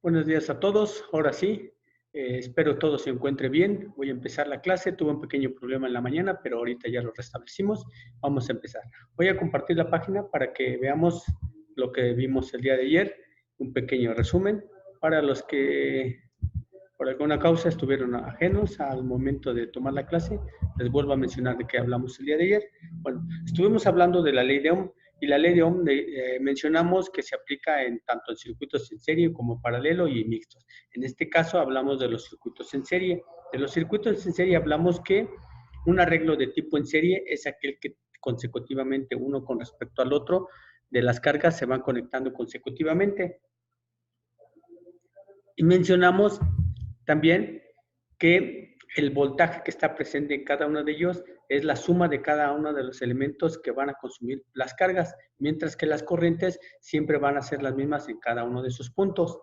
Buenos días a todos. Ahora sí, espero todo se encuentre bien. Voy a empezar la clase. Tuve un pequeño problema en la mañana, pero ahorita ya lo restablecimos. Vamos a empezar. Voy a compartir la página para que veamos lo que vimos el día de ayer. Un pequeño resumen para los que por alguna causa estuvieron ajenos al momento de tomar la clase. Les vuelvo a mencionar de qué hablamos el día de ayer. Bueno, estuvimos hablando de la ley de Ohm y la ley de Ohm mencionamos que se aplica tanto en circuitos en serie como paralelo y mixtos. En este caso hablamos de los circuitos en serie. De los circuitos en serie hablamos que un arreglo de tipo en serie es aquel que consecutivamente uno con respecto al otro de las cargas se van conectando consecutivamente. Y mencionamos también que el voltaje que está presente en cada uno de ellos es la suma de cada uno de los elementos que van a consumir las cargas, mientras que las corrientes siempre van a ser las mismas en cada uno de sus puntos.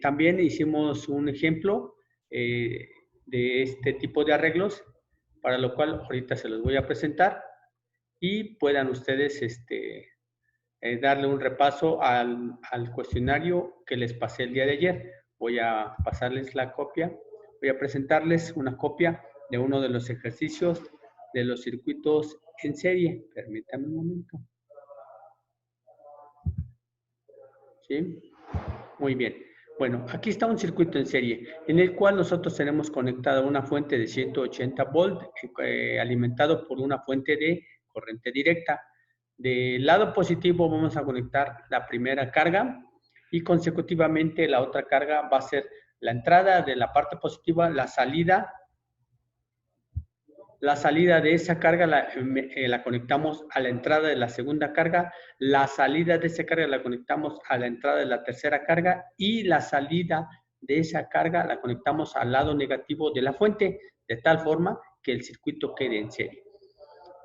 También hicimos un ejemplo de este tipo de arreglos, para lo cual ahorita se los voy a presentar y puedan ustedes darle un repaso al cuestionario que les pasé el día de ayer. Voy a pasarles la copia, voy a presentarles una copia de uno de los ejercicios de los circuitos en serie. Permítanme un momento. ¿Sí? Muy bien. Bueno, aquí está un circuito en serie en el cual nosotros tenemos conectada una fuente de 180 volts alimentado por una fuente de corriente directa. Del lado positivo vamos a conectar la primera carga y consecutivamente la otra carga va a ser la entrada de la parte positiva, la salida de esa carga la conectamos a la entrada de la segunda carga, la salida de esa carga la conectamos a la entrada de la tercera carga y la salida de esa carga la conectamos al lado negativo de la fuente, de tal forma que el circuito quede en serie.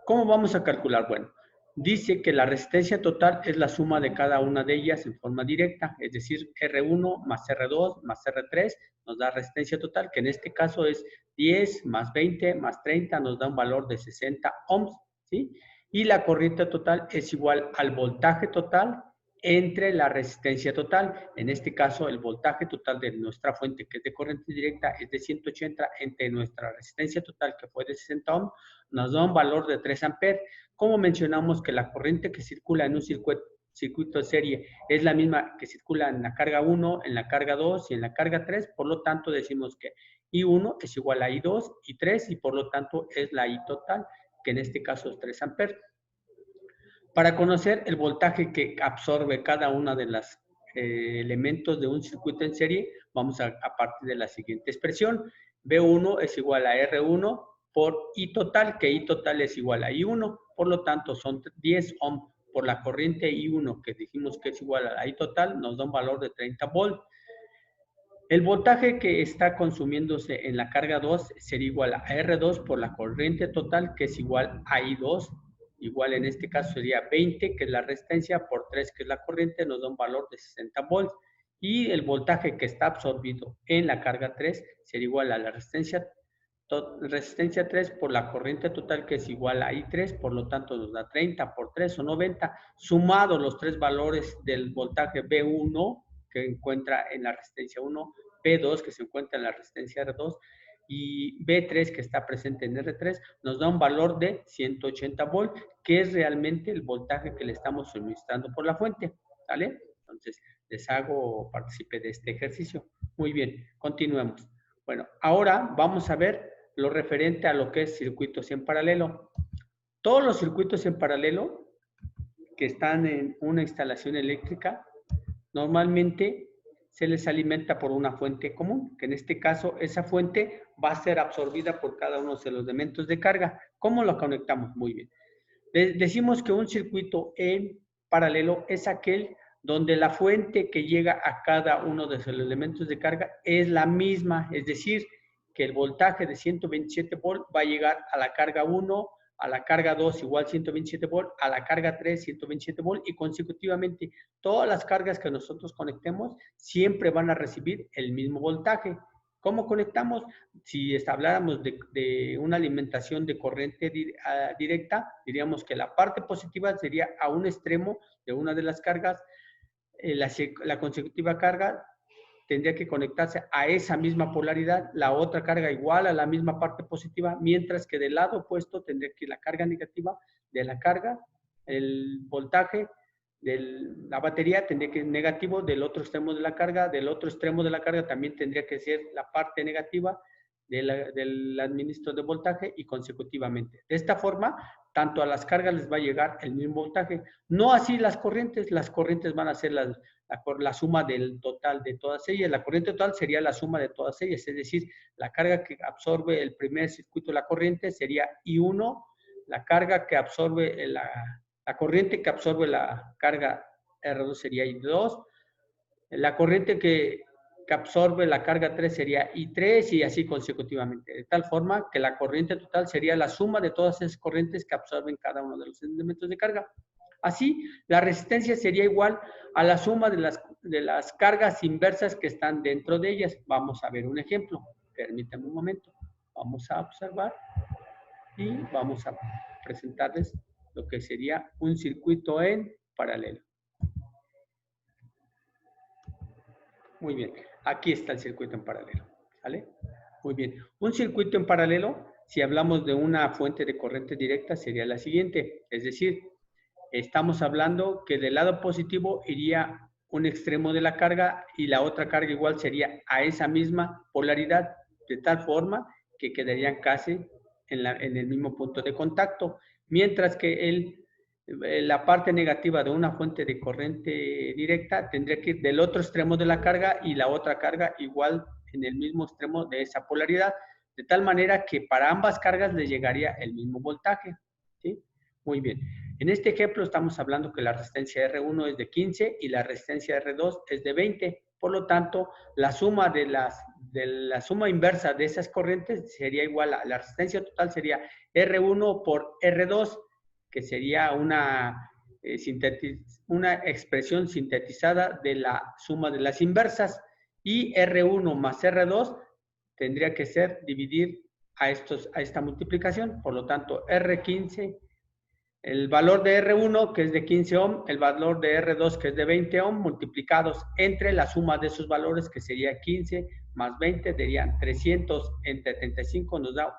¿Cómo vamos a calcular? Bueno, dice que la resistencia total es la suma de cada una de ellas en forma directa, es decir, R1 más R2 más R3 nos da resistencia total, que en este caso es 10 más 20 más 30, nos da un valor de 60 ohms, ¿sí? Y la corriente total es igual al voltaje total entre la resistencia total. En este caso, el voltaje total de nuestra fuente, que es de corriente directa, es de 180 entre nuestra resistencia total, que fue de 60 ohms, nos da un valor de 3 amperes. Como mencionamos que la corriente que circula en un circuito de serie es la misma que circula en la carga 1, en la carga 2 y en la carga 3, por lo tanto decimos que I1 es igual a I2, I3 y por lo tanto es la I total, que en este caso es 3 amperes. Para conocer el voltaje que absorbe cada una de las elementos de un circuito en serie, vamos a partir de la siguiente expresión. B1 es igual a R1 por I total, que I total es igual a I1. Por lo tanto, son 10 ohm por la corriente I1, que dijimos que es igual a la I total, nos da un valor de 30 volts. El voltaje que está consumiéndose en la carga 2 sería igual a R2 por la corriente total, que es igual a I2. Igual en este caso sería 20, que es la resistencia, por 3, que es la corriente, nos da un valor de 60 volts. Y el voltaje que está absorbido en la carga 3 sería igual a la resistencia 3 por la corriente total, que es igual a I3, por lo tanto nos da 30 por 3 o 90, sumado los tres valores del voltaje B1 que encuentra en la resistencia 1, B2 que se encuentra en la resistencia R2 y B3 que está presente en R3, nos da un valor de 180 volts, que es realmente el voltaje que le estamos suministrando por la fuente, ¿vale? Entonces, les hago partícipe de este ejercicio. Muy bien, continuemos. Bueno, ahora vamos a ver lo referente a lo que es circuitos en paralelo. Todos los circuitos en paralelo que están en una instalación eléctrica normalmente se les alimenta por una fuente común, que en este caso esa fuente va a ser absorbida por cada uno de los elementos de carga. ¿Cómo lo conectamos? Muy bien. Decimos que un circuito en paralelo es aquel donde la fuente que llega a cada uno de los elementos de carga es la misma, es decir, que el voltaje de 127 volts va a llegar a la carga 1, a la carga 2 igual 127 volts, a la carga 3 127 volts y consecutivamente todas las cargas que nosotros conectemos siempre van a recibir el mismo voltaje. ¿Cómo conectamos? Si habláramos de una alimentación de corriente directa, diríamos que la parte positiva sería a un extremo de una de las cargas, la consecutiva carga tendría que conectarse a esa misma polaridad, la otra carga igual a la misma parte positiva, mientras que del lado opuesto tendría que la carga negativa de la carga, el voltaje de la batería tendría que ser negativo del otro extremo de la carga, del otro extremo de la carga también tendría que ser la parte negativa del administrador de voltaje y consecutivamente. De esta forma, tanto a las cargas les va a llegar el mismo voltaje. No así las corrientes van a ser la suma del total de todas ellas. La corriente total sería la suma de todas ellas, es decir, la carga que absorbe el primer circuito de la corriente sería I1, la carga que absorbe la corriente que absorbe la carga R2 sería I2, la corriente que absorbe la carga 3 sería I3 y así consecutivamente, de tal forma que la corriente total sería la suma de todas esas corrientes que absorben cada uno de los elementos de carga. Así, la resistencia sería igual a la suma de las cargas inversas que están dentro de ellas. Vamos a ver un ejemplo. Permítanme un momento. Vamos a observar y vamos a presentarles lo que sería un circuito en paralelo. Muy bien, aquí está el circuito en paralelo, ¿vale? Muy bien, un circuito en paralelo, si hablamos de una fuente de corriente directa, sería la siguiente, es decir, estamos hablando que del lado positivo iría un extremo de la carga y la otra carga igual sería a esa misma polaridad, de tal forma que quedarían casi en el mismo punto de contacto, mientras que la parte negativa de una fuente de corriente directa tendría que ir del otro extremo de la carga y la otra carga igual en el mismo extremo de esa polaridad, de tal manera que para ambas cargas le llegaría el mismo voltaje, ¿sí? Muy bien. En este ejemplo estamos hablando que la resistencia R1 es de 15 y la resistencia R2 es de 20. Por lo tanto, la suma de la suma inversa de esas corrientes sería igual a la resistencia total sería R1 por R2, que sería una expresión sintetizada de la suma de las inversas, y R1 más R2 tendría que ser dividir a esta multiplicación. Por lo tanto, R15, el valor de R1, que es de 15 ohm, el valor de R2, que es de 20 ohm, multiplicados entre la suma de esos valores, que sería 15 más 20, serían 300 entre 35, nos da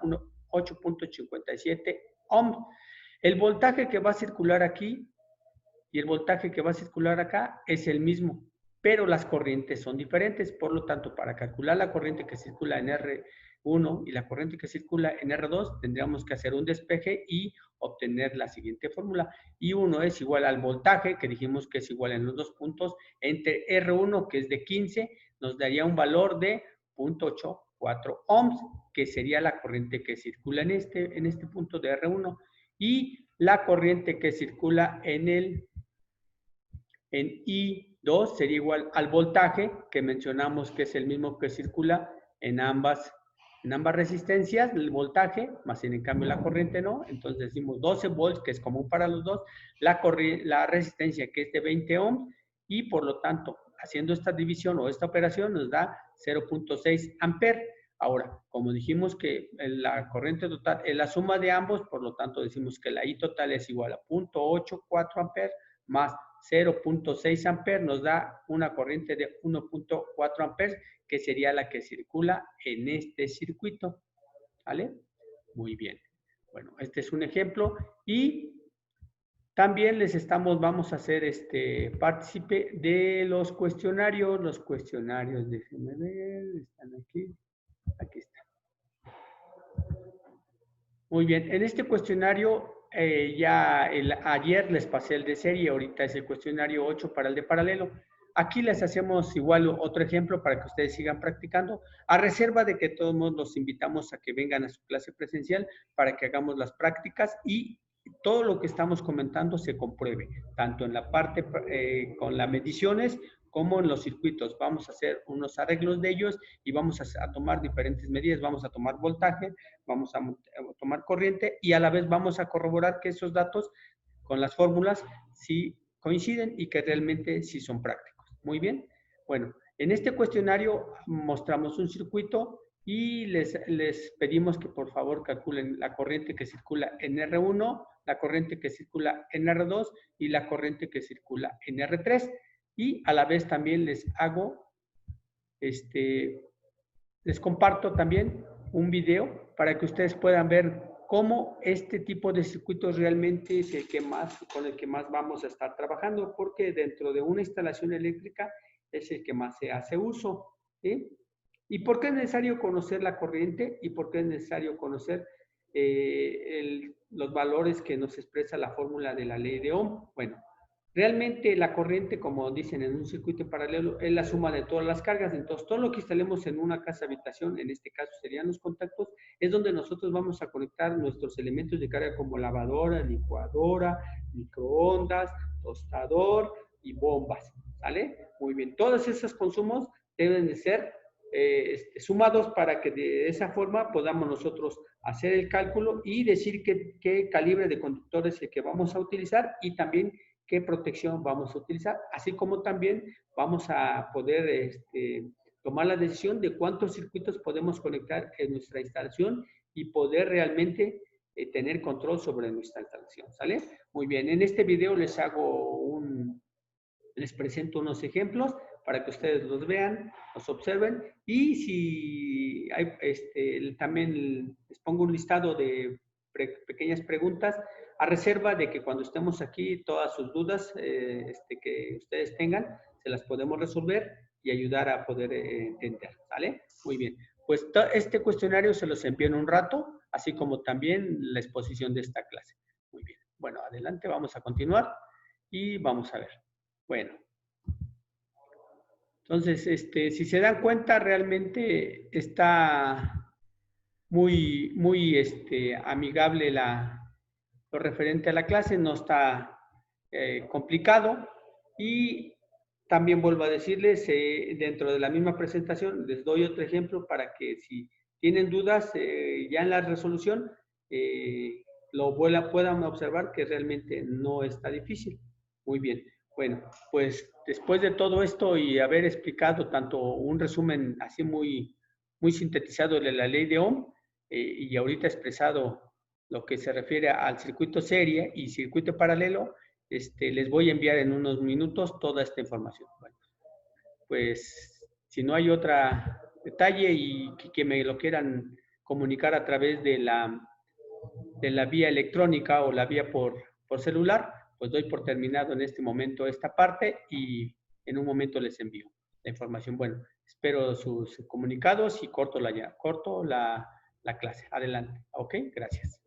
8.57 ohms. El voltaje que va a circular aquí y el voltaje que va a circular acá es el mismo, pero las corrientes son diferentes. Por lo tanto, para calcular la corriente que circula en R1 y la corriente que circula en R2, tendríamos que hacer un despeje y obtener la siguiente fórmula. I1 es igual al voltaje, que dijimos que es igual en los dos puntos, entre R1, que es de 15, nos daría un valor de 0.84 ohms, que sería la corriente que circula en este punto de R1. Y la corriente que circula en I2 sería igual al voltaje, que mencionamos que es el mismo que circula en ambas resistencias, el voltaje, más en cambio la corriente no. Entonces decimos 12 volts, que es común para los dos, la resistencia, que es de 20 ohms, y por lo tanto, haciendo esta división o esta operación, nos da 0.6 amperes. Ahora, como dijimos que la corriente total es la suma de ambos, por lo tanto decimos que la I total es igual a 0.84 amperes más 0.6 amperes, nos da una corriente de 1.4 amperes, que sería la que circula en este circuito. ¿Vale? Muy bien. Bueno, este es un ejemplo y también vamos a hacer partícipe de los cuestionarios. Los cuestionarios, déjenme ver, están aquí. Aquí está. Muy bien, en este cuestionario ayer les pasé el de serie, ahorita es el cuestionario 8 para el de paralelo. Aquí les hacemos igual otro ejemplo para que ustedes sigan practicando, a reserva de que todos los invitamos a que vengan a su clase presencial para que hagamos las prácticas y todo lo que estamos comentando se compruebe, tanto en la parte con las mediciones como en los circuitos. Vamos a hacer unos arreglos de ellos y vamos a tomar diferentes medidas. Vamos a tomar voltaje, vamos a tomar corriente y a la vez vamos a corroborar que esos datos con las fórmulas sí coinciden y que realmente sí son prácticos. Muy bien. Bueno, en este cuestionario mostramos un circuito y les pedimos que por favor calculen la corriente que circula en R1, la corriente que circula en R2 y la corriente que circula en R3. Y a la vez también les hago les comparto también un video para que ustedes puedan ver cómo este tipo de circuitos realmente es el que más, con el que más vamos a estar trabajando, porque dentro de una instalación eléctrica es el que más se hace uso. ¿Sí? ¿Y por qué es necesario conocer la corriente? ¿Y por qué es necesario conocer los valores que nos expresa la fórmula de la ley de Ohm? Bueno, realmente la corriente, como dicen en un circuito paralelo, es la suma de todas las cargas. Entonces, todo lo que instalemos en una casa habitación, en este caso serían los contactos, es donde nosotros vamos a conectar nuestros elementos de carga como lavadora, licuadora, microondas, tostador y bombas. ¿Sale? Muy bien. Todos esos consumos deben de ser sumados para que de esa forma podamos nosotros hacer el cálculo y decir qué calibre de conductor es el que vamos a utilizar y también qué protección vamos a utilizar, así como también vamos a poder tomar la decisión de cuántos circuitos podemos conectar en nuestra instalación y poder realmente tener control sobre nuestra instalación, ¿sale? Muy bien, en este video les presento unos ejemplos para que ustedes los vean, los observen y si hay, también les pongo un listado de pequeñas preguntas a reserva de que cuando estemos aquí todas sus dudas que ustedes tengan se las podemos resolver y ayudar a poder entender, ¿vale? Muy bien, pues este cuestionario se los envío en un rato, así como también la exposición de esta clase. Muy bien, bueno, adelante, vamos a continuar y vamos a ver. Bueno, entonces, si se dan cuenta, realmente está muy amigable lo referente a la clase, no está complicado. Y también vuelvo a decirles, dentro de la misma presentación, les doy otro ejemplo para que si tienen dudas ya en la resolución, puedan observar que realmente no está difícil. Muy bien. Bueno, pues después de todo esto y haber explicado tanto un resumen así muy sintetizado de la ley de Ohm y ahorita expresado lo que se refiere al circuito serie y circuito paralelo, les voy a enviar en unos minutos toda esta información. Bueno, pues si no hay otro detalle y que me lo quieran comunicar a través de la vía electrónica o la vía por celular, pues doy por terminado en este momento esta parte y en un momento les envío la información. Bueno, espero sus comunicados y corto la clase. Adelante. Ok, gracias.